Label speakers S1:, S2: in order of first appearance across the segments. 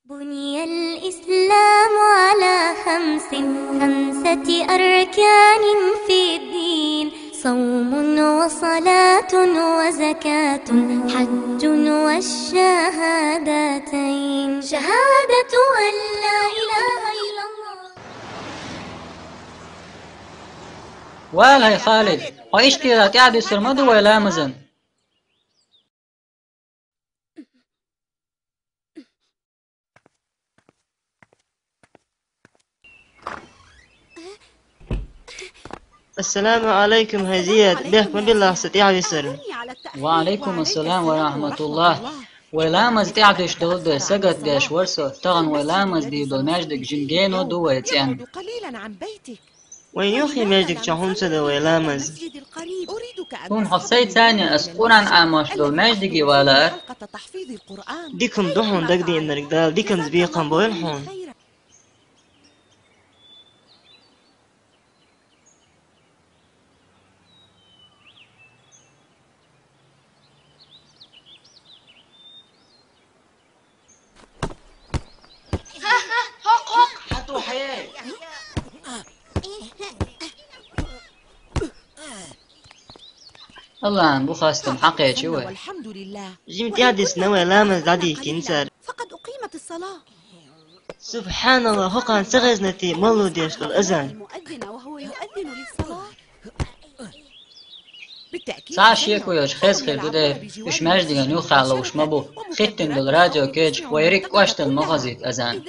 S1: بني الإسلام على خمسة أركان في الدين: صوم وصلاة وزكاة حج والشهادتين. شهادة أن لا إله إلا الله.
S2: ولا يا خالد وإيش كذا قاعد يصير مدو ولا مزن؟
S3: السلام عليكم هزياد بحكم بالله استطيع يسر.
S2: وعليكم السلام ورحمة الله. ولا مز قاعد دول ده سجد جاش ورسو تغن ولا مز دي دول ماجدك جنجينو دو ويتيان.
S3: وين يوخي مجدك شحون سدا ويلامز
S2: هون حسيت ثانية أسقوران عامش دول ماجدك ولا
S3: ديكم دحون دقدي إن رجال ديكم زبيقا بويلحون.
S4: حطوا حياة.
S2: الله عن بخاستم حقيا شوي.
S5: والحمد لله.
S3: جيمتي عدس نوى لامز دادي كنسر.
S5: فقد أقيمت الصلاة.
S3: سبحان الله هقان سغزنتي مولو ديش الأذان.
S5: المؤذن وهو يؤذن للصلاة. بالتأكيد.
S2: ساعة يكو يوش خيز خير دوده وش ماجدك نيوخ على وش مبو ختن دول راديو كيج ويريك واشت المغازيت أذان.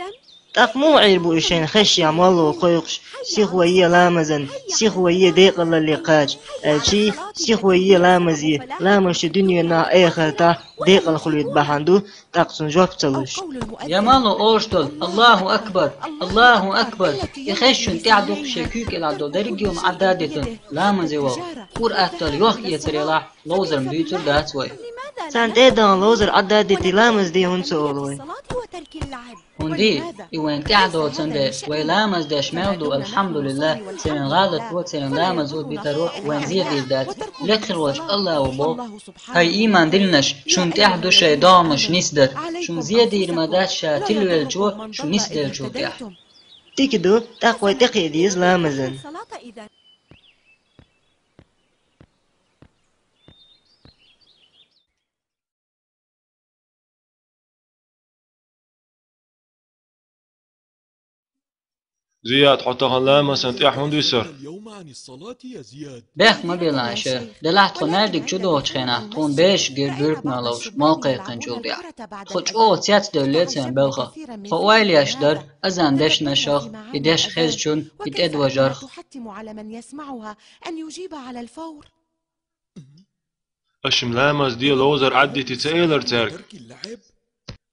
S3: تقمو عيربو إشين خشي عمالو وقيقش سيخوية لامزن سيخوية ديق الله اللي قاج الشي سيخوية لامزي لامش دنيا نا أي خلطة ديق الخلويت بحندو تقصن جواب تلوش
S2: يا مالو أوشتل الله أكبر الله أكبر يخشون تعدوق شكوك العدو درجيوم عدادتن لامزي واو كور أكتل يوخ يتريلا لوزر مبيتر داتوي
S3: سانت إيدان لوزر عدادتي لامز دي هون سؤولوي
S2: هندي يوين تعدو تندي ويلامز داش مودو الحمد لله سين غادت وسين لامز ود بتروح وين زيد دات لكر وجه الله وبو هاي إيمان دلنش شون تعدو شي دامش نسدر شون زيد يرمدات شا تلو الجو شون نسدر الجو تاع
S3: تيكدو تقوى تقي ديز لامزن
S6: زياد حطها لما سنت أحمد يسر.
S7: اليوم عن الصلاة يا زياد.
S2: بيخ ما بيلاش دلعت خنادك جدو تخينا تون بيش غير بيرك نالوش موقع قنجول بيع خوش او تيات دولتين بلغة فوائل يشدر أزان دش نشخ يدش خزجون يتأد وجرخ
S5: تحتم على من يسمعها أن يجيب على الفور.
S6: أشم لامز دي لوزر عدي تتسألر تارك.
S7: ترك اللعب.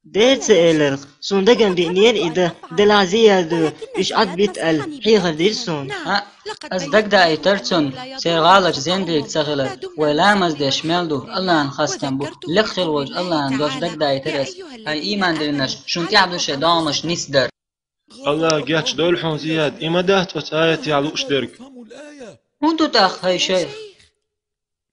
S3: دير سئلر صندقن بإنير إذا دلع زيادو إش عد بيتقل حيغر ديرسون
S2: أصدق دا ايترتون سير غالج زندك تغلر ولامز دش ملدو الله ان خستن بو لخل وج الله ان دوش دق دا ايترس هاي إيمان دلنش شون تعبدو شدامش نسدر
S6: الله جاتش دولحون زياد إما دهت وتآيتي على أشترك.
S7: افهموا الآية.
S2: هونتو تاخ هاي شيخ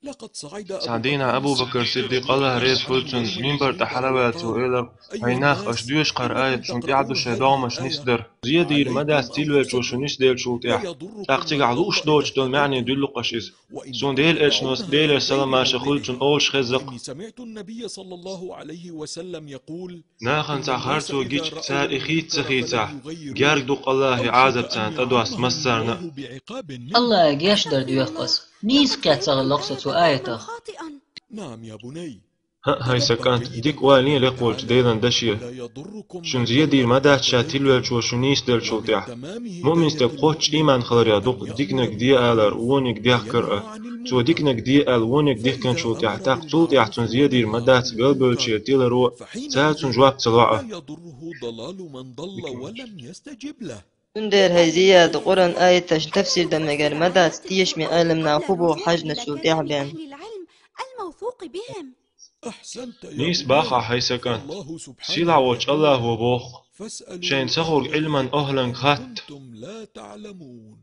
S7: لقد صعد
S6: سعدينا أبو بكر الصديق الله ريد فلتون منبر تحلوات وإلر هيناخ أشدوش قرآيت شون تعدو شدامش نسدر زيادير مدى ستيلويت وشو نسدر شو تاح تاقتيق علوش دوش دول معني دلقش إز سون ديل إلشنوس ديل السلام شخلتون أولش خزق
S7: إني سمعت النبي صلى الله عليه وسلم يقول:
S6: ناخن تاخرتو جيش سار إخيت سخيتا جارك دوق الله عازب سان تدواس مسرنا
S2: الله يجيش در ديوخقس نيس كات لقصة وآيته
S7: نعم يا بني.
S6: هاي سكانت ديك والين لقولت ديدان دشيه شون زيادير مدات شاتيلوش وشو نيسدر شو تاح مؤمن استبقوش إيمان خلريا دوق ديكنك دي آلر وونك ديح كرأة شو ديكنك دي آل وونك ديح كان شو تاح تاق شو تاح شون زيادير مدات قلبل شيرتيلرو ساعة شون جواب تلوعة
S7: يضره ضلال من ضل ولم يستجب له.
S3: تندر هاي زياد قرآن آية تفسير دمجر مدى ستيش من آلم ناخبو حجنا شو تعبان
S5: العلم الموثوق بهم.
S7: أحسنت يا
S6: نيس
S7: بني.
S6: باخا هاي سكانت
S7: الله سبحانه
S6: سيلا وش الله وبوخ
S7: فاسألوا
S6: شين سخور علما أهلا خات
S7: كنتم لا تعلمون.